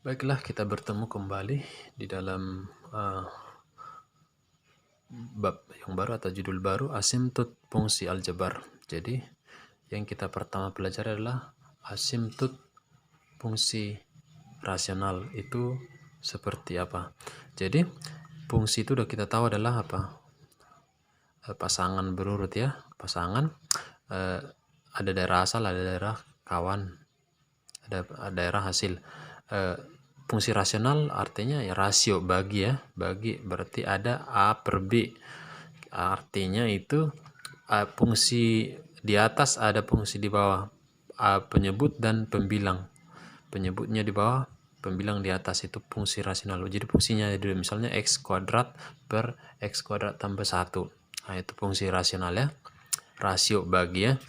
Baiklah, kita bertemu kembali di dalam bab yang baru atau judul baru, asimtut fungsi aljabar. Jadi, yang kita pertama pelajari adalah asimtut fungsi rasional itu seperti apa. Jadi, fungsi itu sudah kita tahu adalah apa? Pasangan berurut ya, pasangan ada daerah asal, ada daerah kawan, ada daerah hasil. Fungsi rasional artinya ya rasio, bagi ya, bagi berarti ada A per B, artinya itu fungsi di atas ada fungsi di bawah, penyebut dan pembilang, penyebutnya di bawah, pembilang di atas, itu fungsi rasional. Jadi fungsinya misalnya x kuadrat per x kuadrat tambah 1, nah itu fungsi rasional ya, rasio, bagi ya.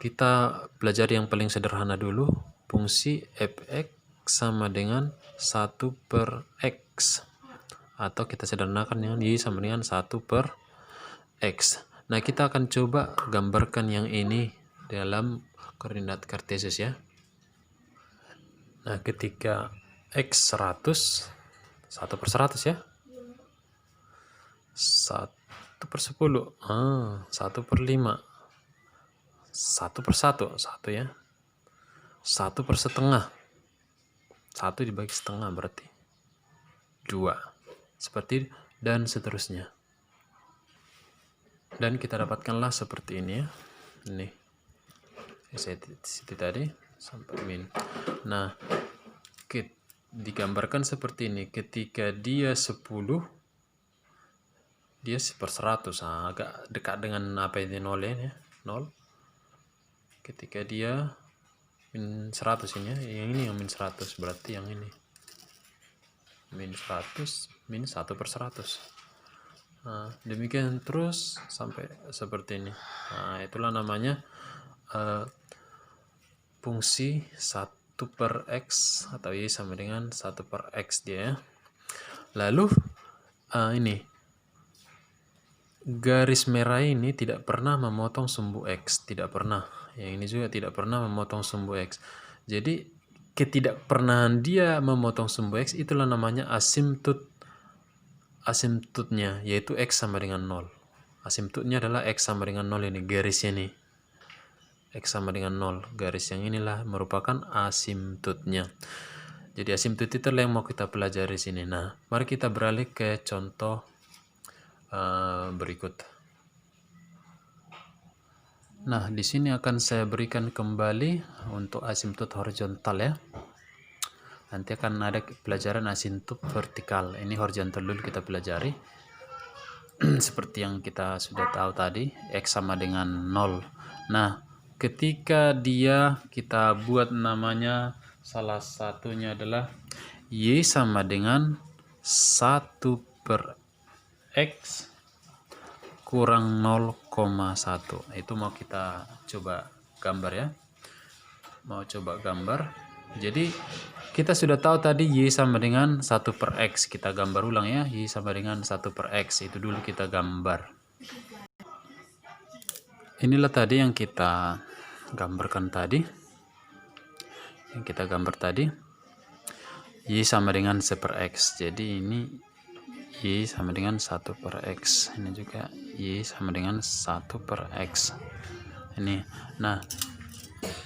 Kita belajar yang paling sederhana dulu, fungsi fx sama dengan 1 per x, atau kita sederhanakan dengan y sama dengan 1 per x. Nah, kita akan coba gambarkan yang ini dalam koordinat kartesius ya. Nah, ketika x 100, 1 per 100 ya, 1 per 10, 1 per 5, 1 per 1, 1 ya, 1 per setengah, 1 dibagi setengah berarti 2, seperti dan seterusnya. Dan kita dapatkanlah seperti ini ya, ini situ tadi sampai min. Nah, digambarkan seperti ini, ketika dia 10, dia per 100, agak dekat dengan apa ini, 0 ya, 0. Ketika dia min 100 ini ya, yang ini yang min 100, berarti yang ini min 100, min 1 per 100. Nah, demikian terus sampai seperti ini. Nah, itulah namanya fungsi 1 per x atau y sama dengan 1 per x dia ya. Lalu ini garis merah ini tidak pernah memotong sumbu x, tidak pernah. Yang ini juga tidak pernah memotong sumbu x. Jadi ketidakpernahan dia memotong sumbu x itulah namanya asimtutnya, yaitu x sama dengan 0. Asimtutnya adalah x sama dengan 0, ini garis ini. X sama dengan 0, garis yang inilah merupakan asimtutnya. Jadi asimtut itu yang mau kita pelajari sini. Nah, mari kita beralih ke contoh berikut. Nah, di sini akan saya berikan kembali untuk asimtut horizontal ya. Nanti akan ada pelajaran asimtut vertikal. Ini horizontal dulu kita pelajari. Seperti yang kita sudah tahu tadi, x sama dengan 0. Nah, ketika dia kita buat namanya, salah satunya adalah y sama dengan 1 per x kurang 0,1. Itu mau kita coba gambar ya. Mau coba gambar. Jadi kita sudah tahu tadi y sama dengan 1 per x. Kita gambar ulang ya. Y sama dengan 1 per x. Itu dulu kita gambar. Inilah tadi yang kita gambarkan tadi. Yang kita gambar tadi. Y sama dengan 1 per x. Jadi ini y sama dengan 1 per x. Ini juga y sama dengan 1 per x. Ini. Nah,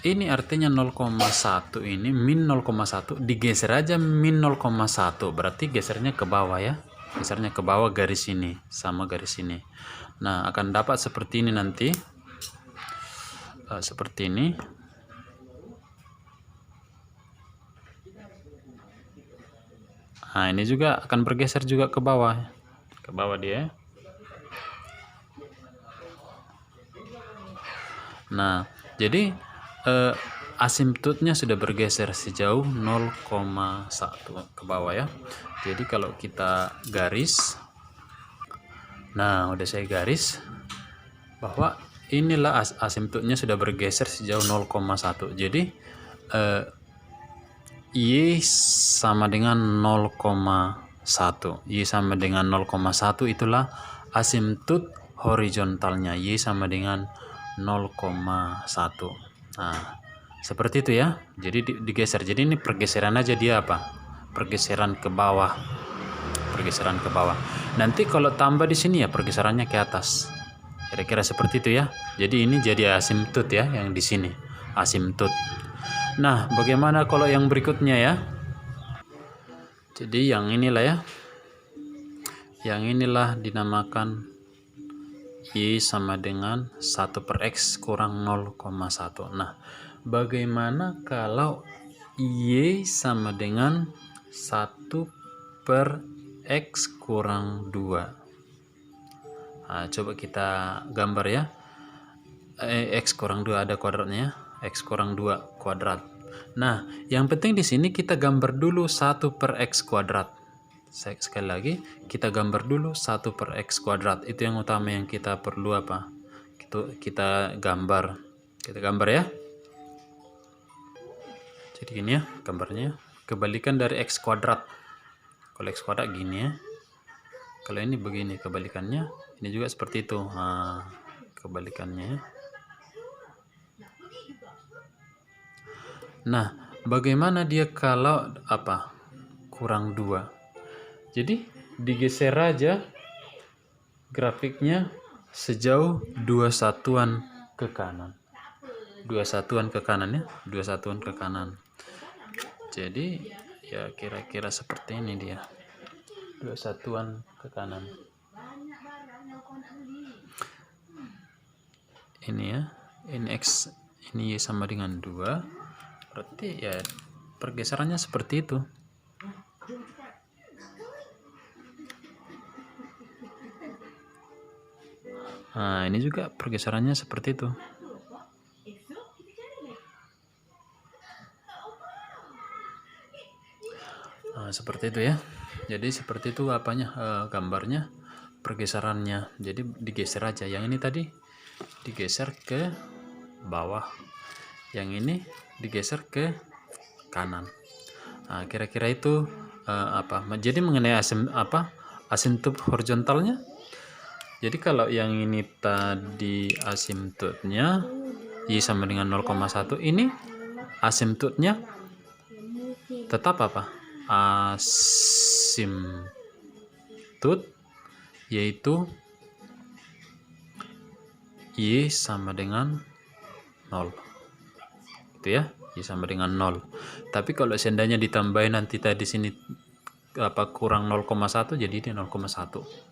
ini artinya 0,1 ini min 0,1 digeser aja min 0,1, berarti gesernya ke bawah ya. Gesernya ke bawah garis ini sama garis ini. Nah, akan dapat seperti ini nanti. Seperti ini. Nah, ini juga akan bergeser juga ke bawah. Ke bawah dia. Nah, jadi asimtutnya sudah bergeser sejauh 0,1 ke bawah ya. Jadi kalau kita garis, nah udah saya garis bahwa inilah asimtutnya sudah bergeser sejauh 0,1. Jadi y sama dengan 0,1. Y sama dengan 0,1 itulah asimtut horizontalnya. Y sama dengan 0,1. Nah, Seperti itu ya. Jadi digeser. Jadi ini pergeseran aja dia apa? Pergeseran ke bawah. Pergeseran ke bawah. Nanti kalau tambah di sini ya pergeserannya ke atas. Kira-kira seperti itu ya. Jadi ini jadi asimtut ya yang di sini. Asimtut. Nah, bagaimana kalau yang berikutnya ya? Jadi yang inilah ya. Yang inilah dinamakan Y sama dengan 1 per X kurang 0,1. Nah, bagaimana kalau Y sama dengan 1 per X kurang 2? Nah, coba kita gambar ya. X kurang 2 ada kuadratnya. X kurang 2 kuadrat. Nah, yang penting di sini kita gambar dulu 1 per X kuadrat. Sekali lagi, kita gambar dulu 1 per X kuadrat. Itu yang utama yang kita perlu apa? Kita gambar. Kita gambar ya. Jadi gini ya gambarnya. Kebalikan dari X kuadrat. Kalau X kuadrat gini ya. Kalau ini begini kebalikannya. Ini juga seperti itu. Nah, kebalikannya. Nah, bagaimana dia kalau apa? Kurang 2. Jadi digeser aja grafiknya sejauh 2 satuan ke kanan. 2 satuan ke kanan ya, 2 satuan ke kanan. Jadi ya kira-kira seperti ini dia. 2 satuan ke kanan. Ini ya, ini X, ini Y sama dengan 2. Berarti ya pergeserannya seperti itu. Nah, ini juga pergeserannya seperti itu. Nah, seperti itu ya. Jadi seperti itu apanya gambarnya, pergeserannya. Jadi digeser aja. Yang ini tadi digeser ke bawah. Yang ini digeser ke kanan. Nah, kira-kira itu apa? Jadi mengenai asimtut horizontalnya. Jadi kalau yang ini tadi asimtutnya Y sama dengan 0,1, ini asimtutnya tetap apa? Asimtut yaitu Y sama dengan 0. Gitu ya, Y sama dengan 0. Tapi kalau seandainya ditambahin nanti tadi sini apa kurang 0,1 jadi ini 0,1.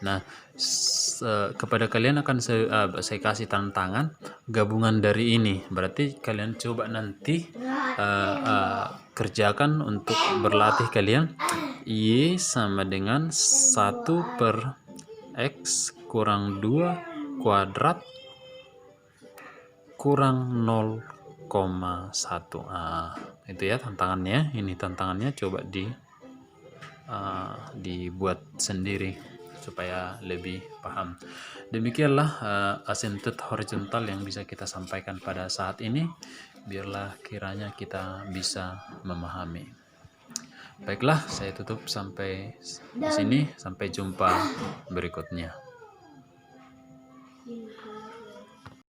Nah, kepada kalian akan saya kasih tantangan gabungan dari ini. Berarti kalian coba nanti kerjakan untuk berlatih kalian. Y sama dengan 1 per X kurang 2 kuadrat kurang 0,1. Itu ya tantangannya. Ini tantangannya coba dibuat sendiri supaya lebih paham. Demikianlah asimtut horizontal yang bisa kita sampaikan pada saat ini. Biarlah kiranya kita bisa memahami. Baiklah, saya tutup sampai di sini. Sampai jumpa berikutnya.